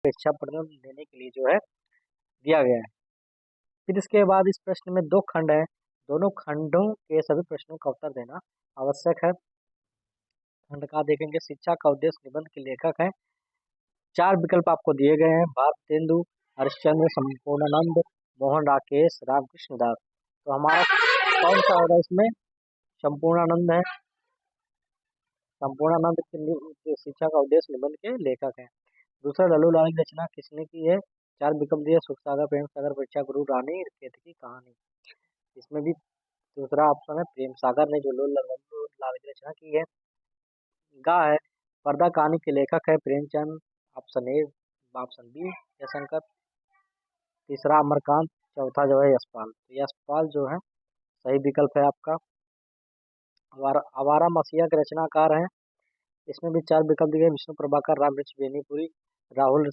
इच्छा पूर्ण देने के लिए जो है दिया गया है। फिर इसके बाद इस प्रश्न में 2 खंड है, दोनों खंडों के सभी प्रश्नों का उत्तर देना आवश्यक है। खंड का देखेंगे, शिक्षा का उद्देश्य निबंध के लेखक है। 4 विकल्प आपको दिए गए हैं, भारतेंदु, हरिश्चंद्र, संपूर्णानंद, मोहन राकेश, रामकृष्ण दास। तो हमारा कौन सा होगा इसमें? संपूर्णानंद है। संपूर्णानंद जो शिक्षा का उद्देश्य निबंध के लेखक हैं। दूसरा, लल्लू लाल की रचना किसने की है? 4 विकल्प दिए, सुख सागर, प्रेम सागर, परीक्षा गुरु, रानी केतकी कहानी। इसमें भी दूसरा ऑप्शन है, प्रेम सागर ने जो लल्लू लाल की रचना की है। गा है, पर्दा कहानी के लेखक है Premchand. Option A. Option B Jaishankar. तीसरा अमरकांत। चौथा जो है यशपाल। तो यशपाल जो है सही विकल्प है आपका। आवारा मसीहा के रचनाकार हैं। इसमें भी 4 विकल्प दिए, विष्णु प्रभाकर, रामवृक्ष बेनीपुरी, राहुल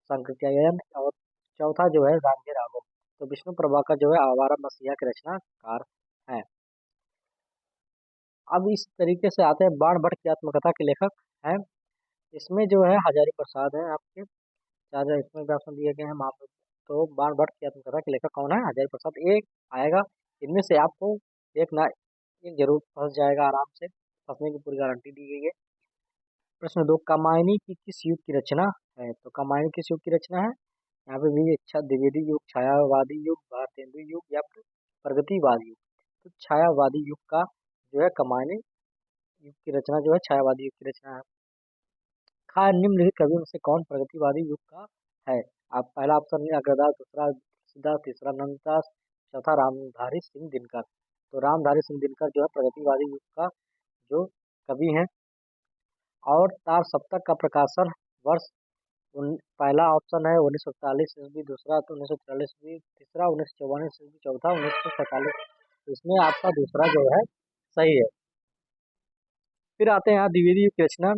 संकृत्यायन और चौथा जो है रामजी राघव। तो विष्णु प्रभाकर जो है आवारा मसीहा के रचनाकार हैं। अब इस तरीके से आते हैं, बाण भट्ट की आत्मकथा के लेखक हैं। इसमें जो है हजारी प्रसाद है आपके। 4 इसमें भी ऑप्शन दिए गए हैं माफ। तो बाण भट्ट की आत्मकथा के लेखक कौन है? हजारी प्रसाद। एक आएगा, इनमें से आपको एक ना एक जरूर फंस जाएगा, आराम से फंसने की पूरी गारंटी दी गई है। प्रश्न 2, कामायनी की किस युग की रचना है? तो कामायनी किस युग की रचना है? यहाँ पे भी अच्छा, द्विवेदी युग, छायावादी युग, भारतेंदु युग या फिर प्रगतिवादी युग। तो छायावादी युग का जो है कामायनी युग की रचना जो है छायावादी युग की रचना है। खा निम्नलिखित कवियों में से कौन प्रगतिवादी युग का है? आप पहला ऑप्शन है अग्रदास, दूसरा तुलसीदास, तीसरा नंददास, चौथा रामधारी सिंह दिनकर। तो रामधारी सिंह दिनकर जो है प्रगतिवादी युग का जो कवि हैं। और तार सप्तक का प्रकाशन वर्ष पहला ऑप्शन है 1941 ईस्वी, दूसरा 1943 ईस्वी, तीसरा 1944 ईस्वी, चौथा 1947। इसमें आपका दूसरा जो है सही है। फिर आते हैं यहाँ, द्विवेदी युग की रचना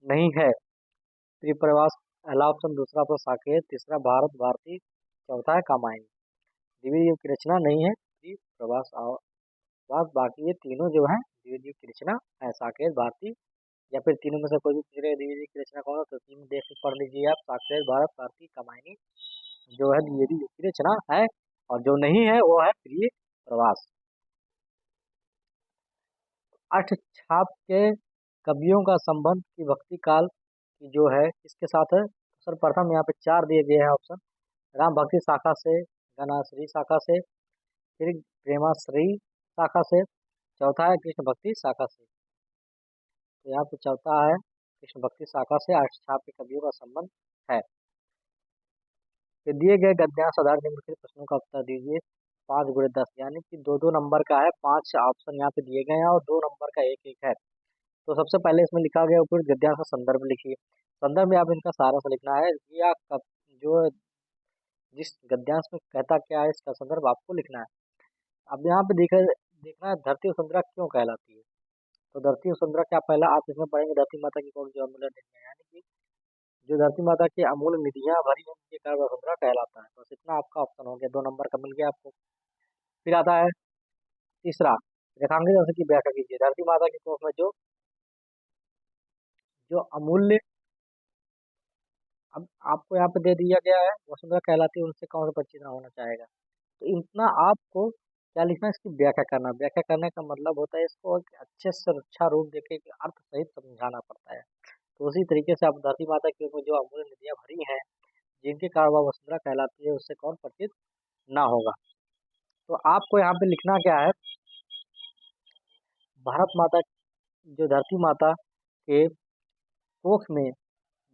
नहीं है। त्रिप्रवास पहला ऑप्शन, दूसरा ऑप्शन साकेत, तीसरा भारत भारती, चौथा है कामायनी। द्विवेदी युग की रचना नहीं है त्रिप्रवास वास, बाकी ये तीनों जो है द्विवेदी युग की रचना है, साकेत, भारती या फिर तीनों में से कोई भी पूछ रहे द्विवेदी की रचना कौन है, तो तीन देख के पढ़ लीजिए आप, साकेत, भारत भारती, कामायनी जो है द्विवेदी युग की रचना है। और जो नहीं है वो है प्रिय प्रवास। अष्टछाप के कवियों का संबंध की भक्ति काल की जो है किसके साथ है? सर्वप्रथम यहाँ पे 4 दिए गए हैं ऑप्शन, राम भक्ति शाखा से, गणाश्री शाखा से, फिर प्रेमाश्री शाखा से, चौथा है कृष्ण भक्ति शाखा से। तो यहाँ पे चौथा है कृष्ण भक्ति शाखा से अष्टछाप के कवियों का संबंध है। फिर दिए गए गद्यांश आधारित निम्नलिखित प्रश्नों का उत्तर दीजिए। 5 गुणे 10 यानी कि 2-2 नंबर का है, 5 ऑप्शन यहाँ पे दिए गए हैं और 2 नंबर का एक एक है। तो सबसे पहले इसमें लिखा गया ऊपर गद्यांश का संदर्भ लिखिए। संदर्भ में आप इनका सारा सा लिखना है, या जो जिस गद्यांश में कहता क्या है इसका संदर्भ आपको लिखना है। अब यहाँ पे देखना है, धरती वसुंधरा क्यों कहलाती है? तो धरती वसुंधरा क्या, पहला आप इसमें पढ़ेंगे, धरती माता की कौन सी अमूल्य निधि है, यानी कि जो धरती माता की अमूल्य निधियां भरी हैं उनके कारण वसुंधरा कहलाता है। बस इतना आपका ऑप्शन हो गया, 2 नंबर का मिल गया आपको। फिर आता है तीसरा, रेखांकित अंश की व्याख्या कीजिए। धरती माता की कोख में जो जो अमूल्य, अब आपको यहाँ पे दे दिया गया है वसुंधरा कहलाती है, उनसे कौन सा परिचित होना चाहेगा? तो इतना आपको क्या लिखना है, इसकी व्याख्या करना। व्याख्या करने का मतलब होता है इसको एक अच्छे से अच्छा रूप देके कि अर्थ सहित समझाना पड़ता है। तो उसी तरीके से आप धरती माता की ओर में जो अमूल्य नदियां भरी हैं जिनके कारण वह वसुंधरा कहलाती है, उससे कौन परिचित ना होगा? तो आपको यहाँ पे लिखना क्या है, भारत माता, जो धरती माता के कोख में,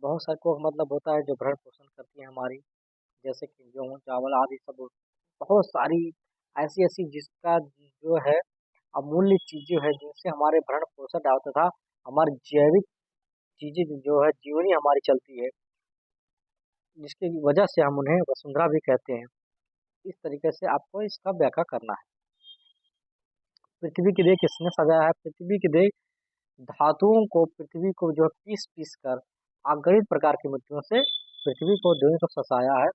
बहुत सारे कोख मतलब होता है जो भरण पोषण करती है हमारी, जैसे कि गेहूँ चावल आदि सब, बहुत सारी ऐसी ऐसी जिसका जो है अमूल्य चीजें है जिनसे हमारे भरण पोषण तथा हमारी जैविक चीजें जो है जीवनी हमारी चलती है, जिसकी वजह से हम उन्हें वसुंधरा भी कहते हैं। इस तरीके से आपको इसका व्याख्या करना है। पृथ्वी की देह किसने सजाया है? पृथ्वी की देह धातुओं को, पृथ्वी को जो पीस पीस कर अगणित प्रकार की मिट्टियों से पृथ्वी को देह को सजाया है।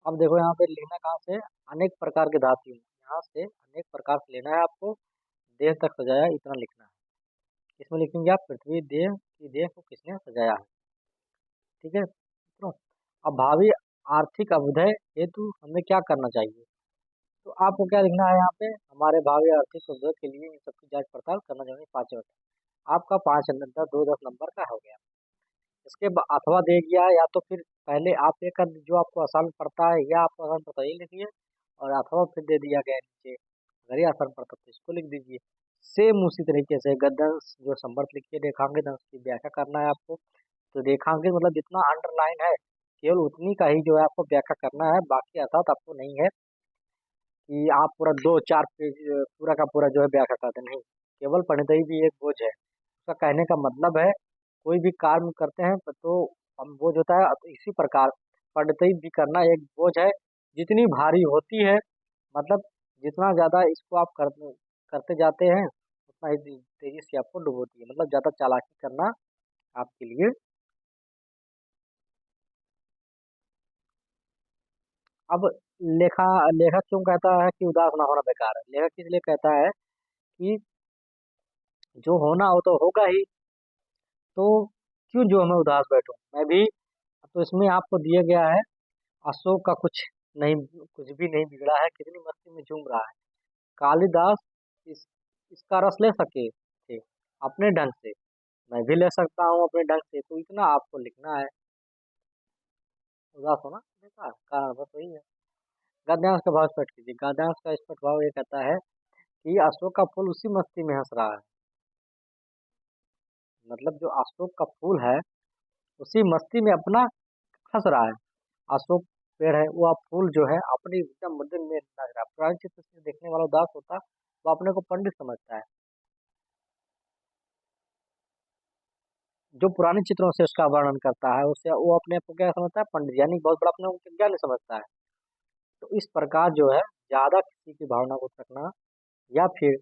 अब देखो यहाँ पे लिखना कहाँ से, अनेक प्रकार के धातु, यहाँ से अनेक प्रकार से लेना है आपको, देह तक सजाया इतना लिखना है। इसमें लिखेंगे आप पृथ्वी देह की देह को किसने सजाया है। ठीक है। अब भावी आर्थिक अभ्युदय हेतु हमें क्या करना चाहिए? तो आपको क्या लिखना है यहाँ पे, हमारे भावी आर्थिक अभ्युदय के लिए इन सबकी जांच पड़ताल करना चाहिए पाँचों। आपका 5 नंबर 2 10 नंबर का हो गया। इसके अथवा दे दिया, या तो फिर पहले आप ये कर जो आपको आसान पड़ता है या आपको आसान पड़ता है ये लिखिए, और अथवा फिर दे दिया गया नीचे, अगर ये आसान पड़ता तो इसको लिख दीजिए। सेम उसी तरीके से गद्यांश जो संवर्त लिखिए, रेखांकित अंश की व्याख्या करना है आपको। तो रेखांकित मतलब जितना अंडरलाइन है केवल उतनी का ही जो है आपको व्याख्या करना है, बाकी अर्थात आपको नहीं है कि आप पूरा 2 4 पेज पूरा का पूरा जो है व्याख्या करते नहीं। केवल पंडितई भी एक बोझ है, उसका कहने का मतलब है कोई भी कार्य करते हैं तो हम बोझ होता है, तो इसी प्रकार पंडितई भी करना एक बोझ है। जितनी भारी होती है, मतलब जितना ज्यादा इसको आप करते जाते हैं उतना ही तेजी से आपको डुबोती है, मतलब ज्यादा चालाकी करना आपके लिए। अब लेखा लेखक क्यों कहता है कि उदास ना होना बेकार है? लेखक इसलिए कहता है कि जो होना हो तो होगा ही, तो क्यों जो मैं उदास बैठूं मैं भी। तो इसमें आपको दिया गया है, अशोक का कुछ भी नहीं बिगड़ा है, कितनी मस्ती में झूम रहा है। कालिदास इस इसका रस ले सके थे अपने ढंग से, मैं भी ले सकता हूँ अपने ढंग से, तो इतना आपको लिखना है। उदास होना बेकार, कारण बस वही है। गद्यांश का भाव स्पष्ट कीजिए। गद्यांश का स्पष्ट भाव ये कहता है कि अशोक का फूल उसी मस्ती में हंस रहा है, मतलब जो अशोक का फूल है उसी मस्ती में अपना हंस रहा है। अशोक पेड़ है, वो आप फूल जो है अपनी एकदम मदन में नाच रहा है। पुराने चित्र से देखने वाला उदास होता, वो अपने को पंडित समझता है। जो पुराने चित्रों से उसका वर्णन करता है उससे वो अपने आप को क्या समझता है, पंडित, यानी बहुत बड़ा अपने को ज्ञानी समझता है। तो इस प्रकार जो है ज्यादा किसी की भावना को रखना या फिर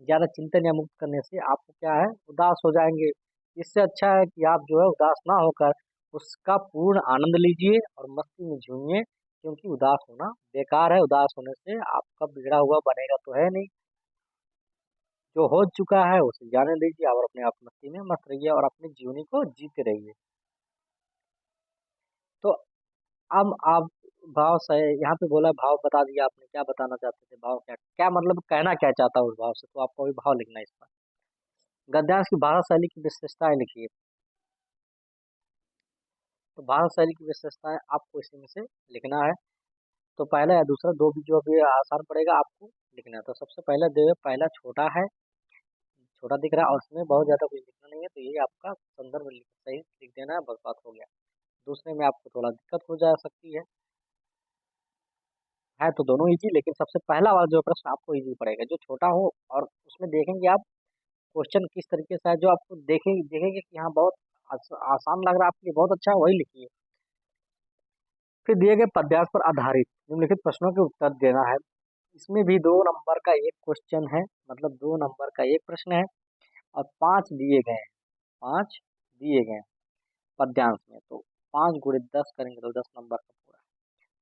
ज्यादा चिंतन या मुक्त करने से आपको क्या है, उदास हो जाएंगे। इससे अच्छा है कि आप जो है उदास ना होकर उसका पूर्ण आनंद लीजिए और मस्ती में झूमिए, क्योंकि उदास होना बेकार है। उदास होने से आपका बिगड़ा हुआ बनेगा तो है नहीं, जो हो चुका है उसे जाने दीजिए और अपने आप मस्ती में मस्त रहिए और अपनी जीवनी को जीते रहिए। तो अब आप भाव से यहाँ पे बोला, भाव बता दिया आपने, क्या बताना चाहते थे, भाव क्या क्या मतलब कहना क्या चाहता है उस भाव से, तो आपको भी भाव लिखना है इस पर। गद्यांश की भाषा शैली की विशेषताएं लिखिए। तो भाषा शैली की विशेषताएं आपको इसी में से लिखना है। तो पहला या दूसरा दो भी जो भी आसान पड़ेगा आपको लिखना है। तो सबसे पहले दे पहला छोटा है, छोटा दिख रहा है और उसमें बहुत ज्यादा कुछ लिखना नहीं है, तो ये आपका संदर्भ सही लिख देना है, बस बात हो गया। दूसरे में आपको थोड़ा दिक्कत हो जा सकती है तो दोनों इजी, लेकिन सबसे पहला वाला जो प्रश्न आपको इजी पड़ेगा, जो छोटा हो और उसमें देखेंगे आप क्वेश्चन किस तरीके से है, जो आपको देखेंगे कि हाँ बहुत आसान लग रहा है आपके लिए, बहुत अच्छा है, वही लिखिए। फिर दिए गए पद्यांश पर आधारित निम्नलिखित प्रश्नों के उत्तर देना है। इसमें भी 2 नंबर का एक क्वेश्चन है, मतलब 2 नंबर का एक प्रश्न है, और 5 दिए गए हैं पद्यांश में, तो 5 × 10 करेंगे तो 10 नंबर का पूरा।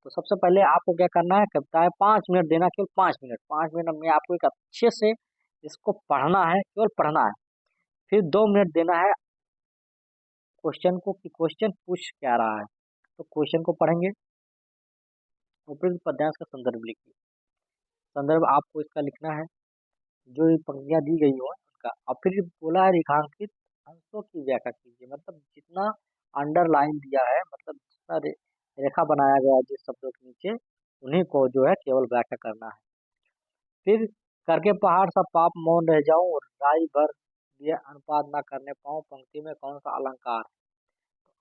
तो सबसे पहले आपको क्या करना है, कविता है 5 मिनट देना, केवल 5 मिनट, 5 मिनट में आपको एक अच्छे से इसको पढ़ना है, केवल पढ़ना है। फिर 2 मिनट देना है क्वेश्चन को कि क्वेश्चन पूछ क्या रहा है, तो क्वेश्चन को पढ़ेंगे। और फिर पद्यांश का संदर्भ लिखिए। संदर्भ आपको इसका लिखना है, जो ये पंक्तियां दी गई हो उनका। और फिर बोला है रेखांकित अंशों की व्याख्या कीजिए, मतलब जितना अंडरलाइन दिया है, मतलब जितना रेखा बनाया गया है जिस शब्दों के नीचे, उन्हीं को जो है केवल व्याख्या करना है। फिर करके पहाड़ सा पाप मौन रह जाऊं और राई भर दिया अनुपात ना करने पाऊं, पंक्ति में कौन सा अलंकार है?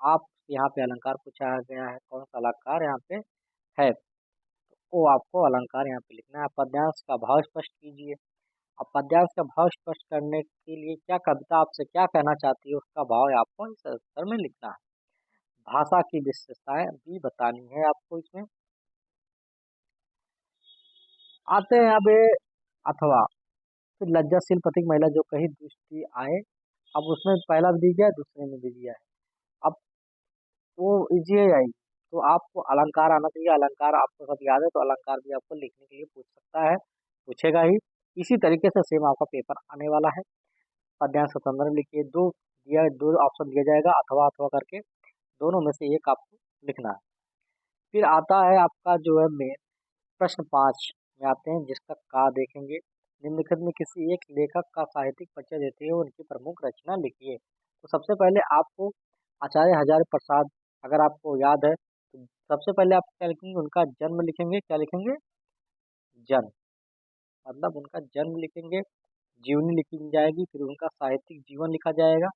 आप यहाँ पे अलंकार पूछा गया है, कौन सा अलंकार यहाँ पे है, वो आपको अलंकार यहाँ पे लिखना है। पद्यांश का भाव स्पष्ट कीजिए। अब पद्यांश का भाव स्पष्ट करने के लिए क्या कविता आपसे क्या कहना चाहती है उसका भाव आपको इस उत्तर में लिखना है। भाषा की विशेषताएं भी बतानी है आपको इसमें। आते हैं अब ये अथवा। फिर लज्जाशील प्रतीक महिला जो कहीं दृष्टि आए, अब उसमें पहला भी दी गया है, दूसरे में भी दिया है। अब वो इजी है आई, तो आपको अलंकार आना चाहिए। अलंकार आपको सब याद है, तो अलंकार भी आपको लिखने के लिए पूछ सकता है, पूछेगा ही। इसी तरीके से सेम आपका पेपर आने वाला है। पद्यांश का संदर्भ लिखिए। दो ऑप्शन दिया जाएगा, अथवा अथवा करके। दोनों में से एक आपको लिखना है। फिर आता है आपका जो है मेन प्रश्न 5 में आते हैं, जिसका का देखेंगे। निम्नलिखित में किसी एक लेखक का साहित्यिक परिचय देते हुए उनकी प्रमुख रचना लिखिए। तो सबसे पहले आपको आचार्य हजारी प्रसाद, अगर आपको याद है तो सबसे पहले आप क्या लिखेंगे, उनका जन्म लिखेंगे। क्या लिखेंगे? जन्म, मतलब उनका जन्म लिखेंगे। जीवनी लिखी जाएगी, फिर उनका साहित्यिक जीवन लिखा जाएगा।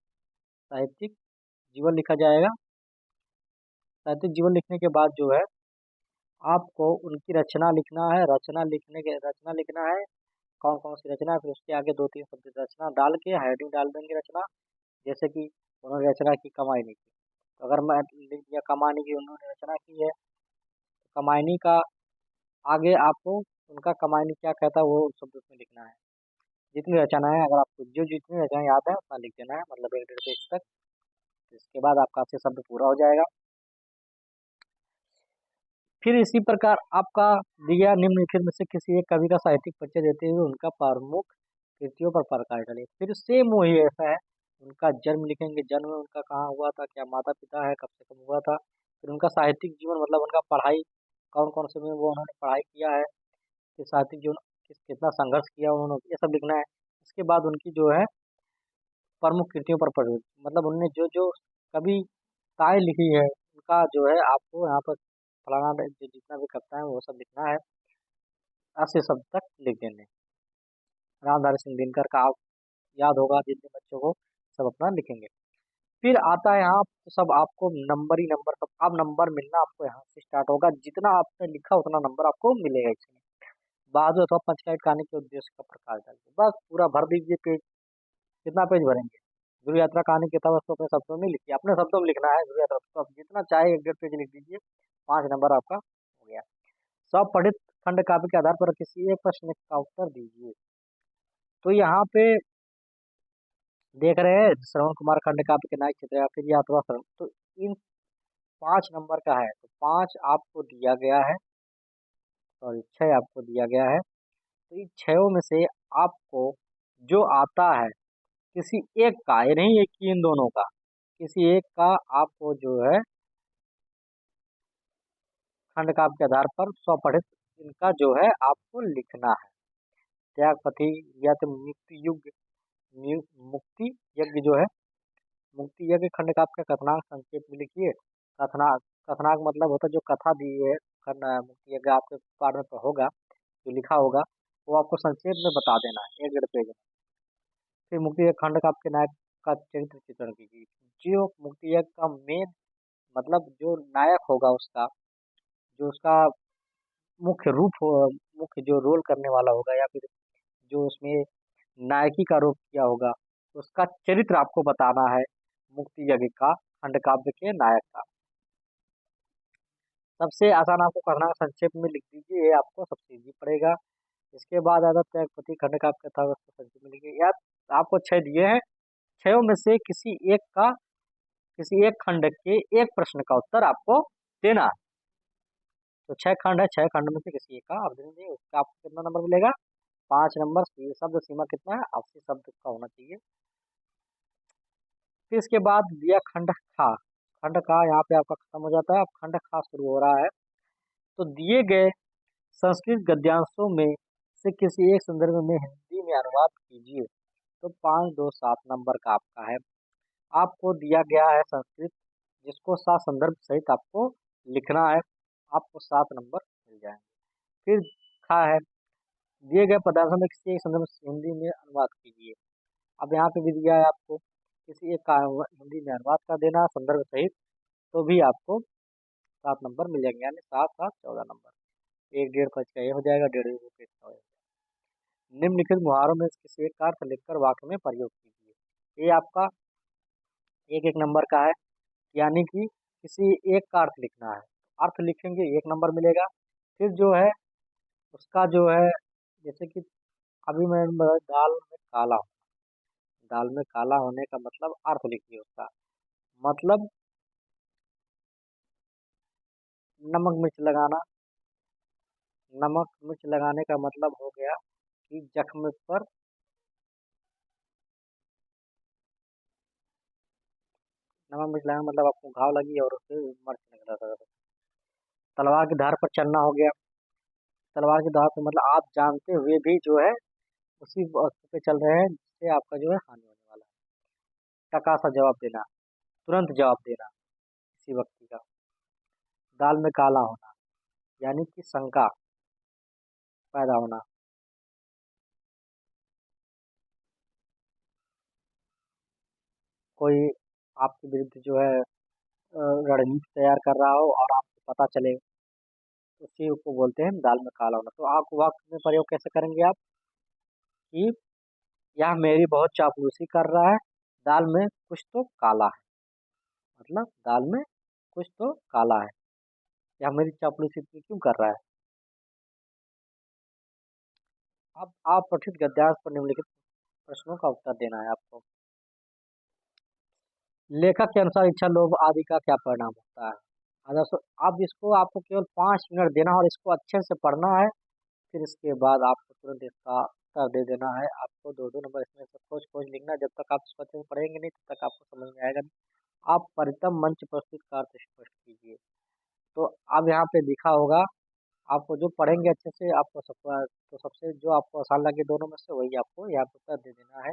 साहित्यिक जीवन लिखा जाएगा। साहित्यिक जीवन लिखने के बाद जो है आपको उनकी रचना लिखना है। रचना लिखना है, कौन कौन सी रचना है, फिर उसके आगे दो तीन शब्द रचना डाल के हेडिंग डाल देंगे रचना। जैसे कि उन्होंने रचना की कमायनी की, तो अगर मैं लिख दिया कमानी की उन्होंने रचना की है, तो कमायनी का आगे आपको उनका कमायनी क्या कहता है वो शब्द उसमें लिखना है। जितनी रचना है, अगर आपको जो जितनी रचना याद है उतना लिख देना है, मतलब 1 1.5 पेज तक। इसके बाद आपका 80 शब्द पूरा हो जाएगा। फिर इसी प्रकार आपका दिया निम्नलिखित में से किसी एक कवि का साहित्यिक परिचय देते हुए उनका प्रमुख कृतियों पर प्रकाश डालिए। फिर सेम वही ऐसा है, उनका जन्म लिखेंगे। जन्म उनका कहाँ हुआ था, क्या माता पिता है, कब से कब हुआ था। फिर उनका साहित्यिक जीवन, मतलब उनका पढ़ाई कौन कौन से में वो उन्होंने पढ़ाई किया है, फिर साहित्यिक जीवन कितना संघर्ष किया उन्होंने, ये सब लिखना है। इसके बाद उनकी जो है प्रमुख कृतियों पर प्रयोग, मतलब उनने जो जो कविताएं लिखी है उनका जो है आपको यहाँ पर फलाना जो जितना भी करता है वो सब लिखना है। 80 शब्द तक लिख देंगे। रामधारी सिंह दिनकर का आप याद होगा, जितने बच्चों को सब अपना लिखेंगे। फिर आता है यहाँ तो सब आपको नंबर ही नंबर, सब अब नंबर मिलना आपको यहाँ से स्टार्ट होगा। जितना आपने लिखा उतना नंबर आपको मिलेगा इसमें। बहादुर अथवा पंचकाइट कहानी के उद्देश्य का प्रकाश डालिए, बस पूरा भर दीजिए पेज। कितना पेज भरेंगे? गुरु यात्रा कहानी की किताब उसको अपने शब्दों में लिखिए, अपने शब्दों में लिखना है गुरु यात्रा, तो आप जितना चाहे 1 1.5 पेज लिख दीजिए। 5 नंबर आपका हो गया। सब पढ़ित खंड काव्य के आधार पर किसी एक प्रश्न का उत्तर दीजिए। तो यहाँ पे देख रहे हैं श्रवण कुमार खंड काव्य के नायक चित्र, फिर यात्रा श्रवण, तो इन 5 नंबर का है, तो 5 आपको दिया गया है, सॉरी 6 आपको दिया गया है। तो इन 6 में से आपको जो आता है किसी एक का, ये नहीं है कि इन दोनों का, किसी एक का आपको जो है खंड काव्य के आधार पर स्वपठित इनका जो है आपको लिखना है। त्यागपति या तो मुक्ति युग, मुक्ति यज्ञ जो है, मुक्ति यज्ञ खंड काव्य का कथनांक संक्षेप में लिखिए। कथनांक, कथनांक मतलब होता है जो कथा दी है, करना मुक्ति यज्ञ आपके पाठ में होगा, जो लिखा होगा वो आपको संक्षेप में बता देना है 1 1.5 पेज में। फिर मुक्ति यज्ञ खंड काव्य के नायक का चरित्र चित्रण कीजिए। जो मुक्ति यज्ञ का मेन, मतलब जो नायक होगा उसका, जो उसका मुख्य रूप हो, मुख्य जो रोल करने वाला होगा, या फिर जो उसमें नायकी का रोल किया होगा, उसका चरित्र आपको बताना है। मुक्ति यज्ञ का खंड काव्य के नायक का सबसे आसान आपको करना है, संक्षेप में लिख दीजिए, ये आपको सबसे इजी पड़ेगा। इसके बाद आता त्यागपति खंड काव्य कथा, उसको संक्षेप में लिखिए। यार आपको 6 दिए हैं, 6 में से किसी एक खंड के एक प्रश्न का उत्तर आपको देना है। तो 6 खंड है, 6 खंड में से किसी एक का आप देंगे, उसका आपको कितना नंबर मिलेगा? 5 नंबर। शब्द सीमा कितना है? 80 शब्द का होना चाहिए। फिर इसके बाद दिया खंड खा। खंड खा यहाँ पे आपका खत्म हो जाता है, अब खंड खा शुरू हो रहा है। तो दिए गए संस्कृत गद्यांशों में से किसी एक संदर्भ में हिंदी में अनुवाद कीजिए। तो 5 2 7 नंबर का आपका है। आपको दिया गया है संस्कृत, जिसको 7 संदर्भ सहित आपको लिखना है, आपको 7 नंबर मिल जाएंगे। फिर खा है, दिए गए पदार्थों में किसी एक संदर्भ से हिंदी में अनुवाद कीजिए। अब यहाँ पे भी दिया है आपको किसी एक का हिंदी में अनुवाद कर देना संदर्भ सहित, तो भी आपको 7 नंबर मिल जाएंगे, यानी 7 7 14 नंबर। 1 1.5 पेज का ये हो जाएगा, 1.5 1 पेज का हो जाएगा। निम्नलिखित मुहावरों में से किसी एक का अर्थ लिखकर वाक्य में प्रयोग कीजिए। ये आपका 1 1 नंबर का है, यानी कि किसी एक का अर्थ लिखना है, अर्थ लिखेंगे 1 नंबर मिलेगा। फिर जो है उसका जो है, जैसे कि अभी मैंने बताया दाल में काला हो, दाल में काला होने का मतलब अर्थ लिखिए उसका, मतलब नमक मिर्च लगाना। नमक मिर्च लगाने का मतलब हो गया कि जख्म पर नमक मिर्च लगाना मतलब आपको घाव लगी और उससे मर्च निकला था। तलवार की धार पर चलना हो गया। तलवार की धार पर मतलब आप जानते हुए भी जो है उसी वस्तु पे चल रहे हैं जिससे आपका जो है हानि होने वाला है। टका सा जवाब देना, तुरंत जवाब देना किसी व्यक्ति का। दाल में काला होना यानी कि शंका पैदा होना। कोई आपके विरुद्ध जो है रणनीति तैयार कर रहा हो और आपको पता चले, तो उसी को बोलते हैं दाल में काला होना। तो आप वाक्य में प्रयोग कैसे करेंगे आप कि यह मेरी बहुत चापलूसी कर रहा है, दाल में कुछ तो काला है। मतलब दाल में कुछ तो काला है, यह मेरी चापलूसी क्यों कर रहा है। अब आप पठित गद्यांश पर निम्नलिखित प्रश्नों का उत्तर देना है आपको। लेखक के अनुसार इच्छा लोभ आदि का क्या परिणाम होता है। आदर्श। अब इसको आपको केवल 5 मिनट देना और इसको अच्छे से पढ़ना है। फिर इसके बाद आपको तुरंत इसका उत्तर दे देना है। आपको दो दो नंबर इसमें से खोज खोज लिखना है। जब तक आप इसको अच्छे से पढ़ेंगे नहीं तब तक आपको समझ में आएगा नहीं। आप परितम मंच प्रस्तुत का अर्थ स्पष्ट कीजिए। तो अब यहाँ पे लिखा होगा, आपको जो पढ़ेंगे अच्छे से आपको सब, तो सबसे जो आपको आसान लगे दोनों में से वही आपको यहाँ पे उत्तर दे देना है।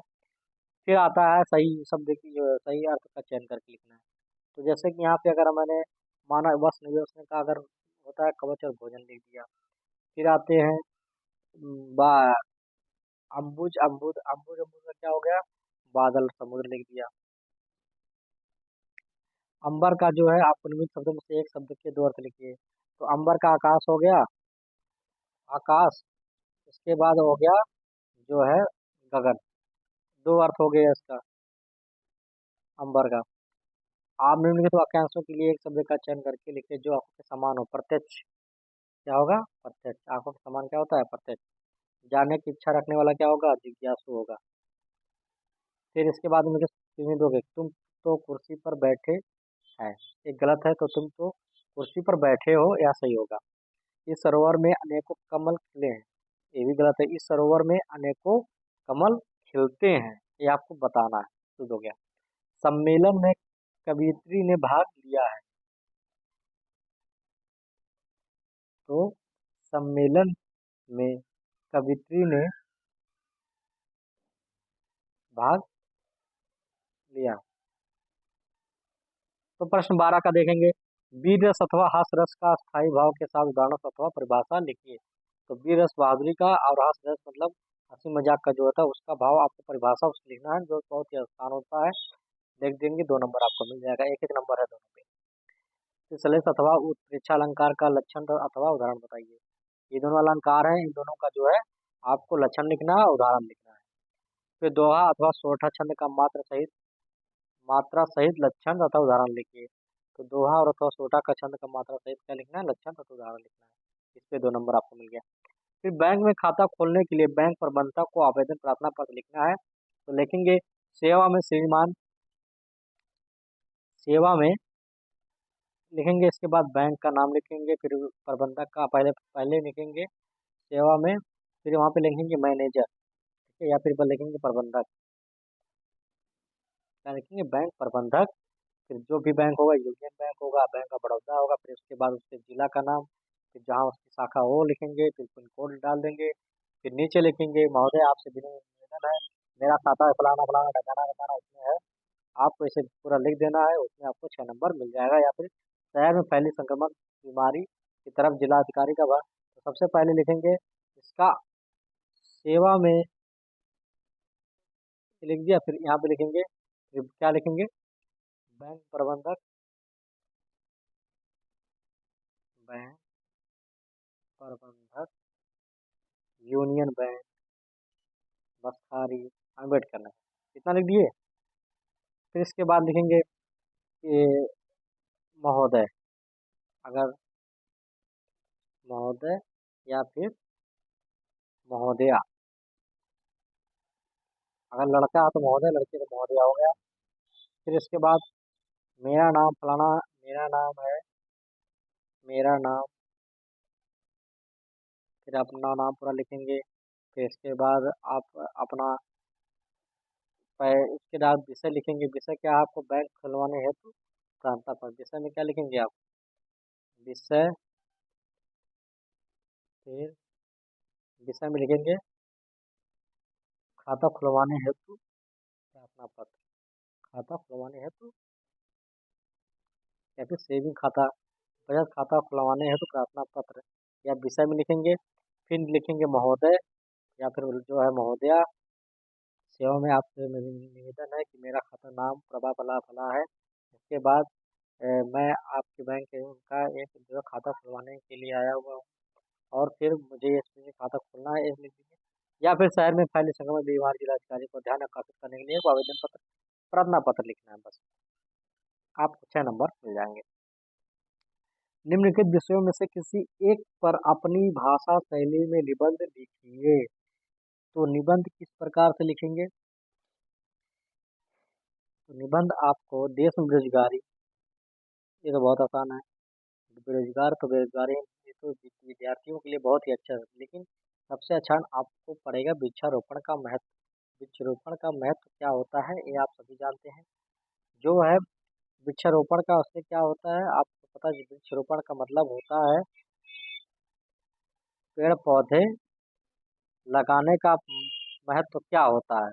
फिर आता है सही शब्द की जो है सही अर्थ का चयन करके लिखना है। तो जैसे कि यहाँ पे अगर मैंने माना वस्त्र निवेश का अगर होता है कवच और भोजन लिख दिया। फिर आते हैं बा अम्बुज अम्बुद अम्बुज अम्बुज का क्या हो गया, बादल समुद्र लिख दिया। अंबर का जो है आप निम्नलिखित शब्दों में से एक शब्द के दो अर्थ लिखिए। तो अंबर का आकाश हो गया, आकाश। उसके बाद हो गया जो है गगन। दो अर्थ हो गया इसका अंबर का। आप निम्नलिखित वाक्यांशों के लिए एक शब्द का चयन करके लिखिए जो आंखों के समान हो। प्रत्यक्ष क्या होगा, प्रत्यक्ष। आंखों के समान क्या होता है, प्रत्यक्ष। जानने की इच्छा रखने वाला क्या होगा, जिज्ञासु होगा। फिर इसके बाद मुझे तुम्हें दोगे, तुम तो कुर्सी पर बैठे हैं। एक गलत है, तो तुम तो कुर्सी पर बैठे हो, या सही होगा। इस सरोवर में अनेकों कमल खिले हैं। ये भी गलत है। इस सरोवर में अनेकों कमल खिलते हैं, ये आपको बताना है। तो हो गया। सम्मेलन में कवियत्री ने भाग लिया है। तो सम्मेलन में कवित्री ने भाग लिया। तो प्रश्न 12 का देखेंगे। वीर रस अथवा हास रस का स्थायी भाव के साथ उदाहरण अथवा परिभाषा लिखिए। तो वीर रस बहादुरी का और हास रस मतलब हंसी मजाक का जो होता है उसका भाव आपको परिभाषा उसको लिखना है, जो बहुत ही आसान होता है। लिख देंगे 2 नंबर आपको मिल जाएगा, एक एक नंबर है दोनों पे। फिर सलेस अथवा उत्प्रेक्षा अलंकार का लक्षण अथवा उदाहरण बताइए। ये दोनों अलंकार हैं, इन दोनों का जो है आपको लक्षण लिखना है, उदाहरण लिखना है। फिर दोहा अथवा सोरठा छंद का मात्रा सहित लक्षण तथा उदाहरण लिखिए। तो दोहा और अथवा सोटा का छंद का मात्रा सहित क्या लिखना है, लक्षण तथा उदाहरण लिखना है। इस पे 2 नंबर आपको मिल गया। फिर बैंक में खाता खोलने के लिए बैंक प्रबंधक को आवेदन प्रार्थना पत्र लिखना है। तो लिखेंगे सेवा में श्रीमान, सेवा में लिखेंगे। इसके बाद बैंक का नाम लिखेंगे, फिर प्रबंधक का पहले पहले लिखेंगे सेवा में, फिर वहाँ पे लिखेंगे मैनेजर, ठीक है, या फिर लिखेंगे प्रबंधक। क्या लिखेंगे, बैंक प्रबंधक। फिर जो भी बैंक होगा, यूनियन बैंक होगा, बैंक ऑफ बड़ौदा होगा, फिर उसके बाद उसके जिला का नाम, फिर जहाँ उसकी शाखा हो लिखेंगे, फिर पिन कोड डाल देंगे। फिर नीचे लिखेंगे महोदय आपसे विनम्र निवेदन है, मेरा खाता है फलाना फलाना ठिकाना ठिकाना इसमें है। आपको इसे पूरा लिख देना है, उसमें आपको 6 नंबर मिल जाएगा। या फिर शहर में फैली संक्रमण बीमारी की तरफ जिला अधिकारी का वर्क। तो सबसे पहले लिखेंगे इसका सेवा में लिख दिया। फिर यहाँ पे लिखेंगे, फिर क्या लिखेंगे, बैंक प्रबंधक, बैंक प्रबंधक यूनियन बैंक बसखारी अम्बेडकर नगर, कितना लिख दिए। फिर इसके बाद लिखेंगे ये महोदय, अगर महोदय या फिर महोदया। अगर लड़का है तो महोदय, लड़की तो महोदया हो गया। फिर इसके बाद मेरा नाम फलाना, मेरा नाम है, मेरा नाम, फिर अपना नाम पूरा लिखेंगे। फिर इसके बाद आप अपना उसके बाद विषय लिखेंगे। विषय क्या है, आपको बैंक खुलवाने हेतु प्रांता पर। विषय में क्या लिखेंगे आप, विषय, फिर विषय में लिखेंगे खाता खुलवाने हेतु प्रार्थना पत्र, खाता खुलवाने हेतु या फिर सेविंग खाता, बचत खाता खुलवाने हेतु प्रार्थना पत्र, या विषय में लिखेंगे। फिर लिखेंगे महोदय या फिर जो है महोदया, सेवा में आपसे निवेदन है कि मेरा खाता नाम प्रभा फला फला है। इसके बाद मैं आपके बैंक का एक जो है खाता खुलवाने के लिए आया हुआ हूँ, और फिर मुझे इसमें खाता खोलना है, एक लिख दीजिए। या फिर शहर में फैले संक्रमण बीमार जिलाधिकारी को ध्यान आकर्षित करने के लिए एक आवेदन पत्र, प्रार्थना पत्र लिखना है बस, आपको 6 नंबर मिल जाएंगे। निम्नलिखित विषयों में से किसी एक पर अपनी भाषा शैली में निबंध लिखिए। तो निबंध किस प्रकार से लिखेंगे, तो निबंध आपको देश में बेरोजगारी, ये तो बहुत आसान है। बेरोजगार तो बेरोजगारी, ये तो विद्यार्थियों के लिए बहुत ही अच्छा है, लेकिन सबसे अच्छा आपको पड़ेगा वृक्षारोपण का महत्व। वृक्षारोपण का महत्व क्या होता है ये आप सभी जानते हैं। जो है वृक्षारोपण का, उससे क्या होता है आपको पता है। वृक्षारोपण का मतलब होता है पेड़ पौधे लगाने का महत्व क्या होता है,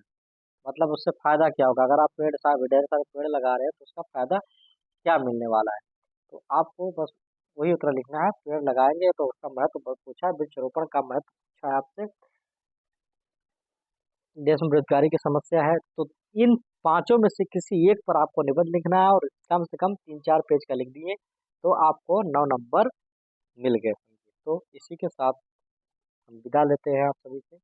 मतलब उससे फायदा क्या होगा। अगर आप ढेर सारे पेड़ लगा रहे हैं तो उसका फायदा क्या मिलने वाला है। तो आपको बस वही उत्तर लिखना है, पेड़ लगाएंगे तो उसका महत्व पूछा है, वृक्षारोपण का महत्व पूछा है आपसे। देश में बेरोजगारी की समस्या है, तो इन पांचों में से किसी एक पर आपको निबंध लिखना है, और कम से कम 3-4 पेज का लिख दिए तो आपको 9 नंबर मिल गए। तो इसी के साथ हम विदा लेते हैं आप सभी से।